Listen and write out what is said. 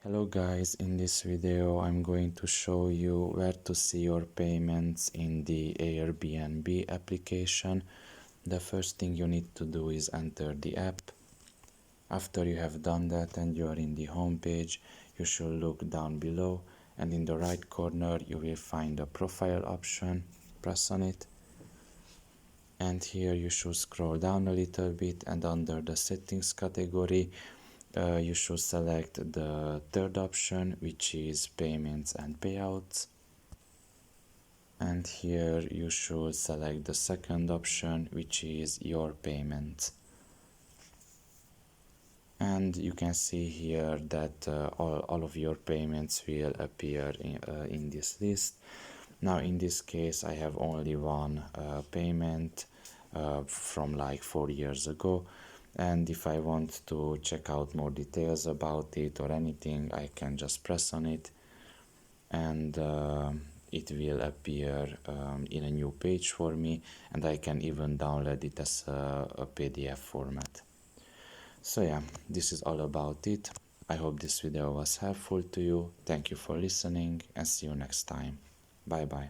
Hello guys, in this video I'm going to show you where to see your payments in the Airbnb application. The first thing you need to do is enter the app. After you have done that and you are in the home page, you should look down below and in the right corner you will find the profile option. Press on it. And here you should scroll down a little bit and under the settings category you should select the third option, which is payments and payouts, and here you should select the second option, which is your payments. And you can see here that all of your payments will appear in this list. Now in this case I have only one payment from like 4 years ago, and if I want to check out more details about it or anything, I can just press on it and it will appear in a new page for me, and I can even download it as a PDF format. So yeah, this is all about it. I hope this video was helpful to you. Thank you for listening and see you next time. Bye bye.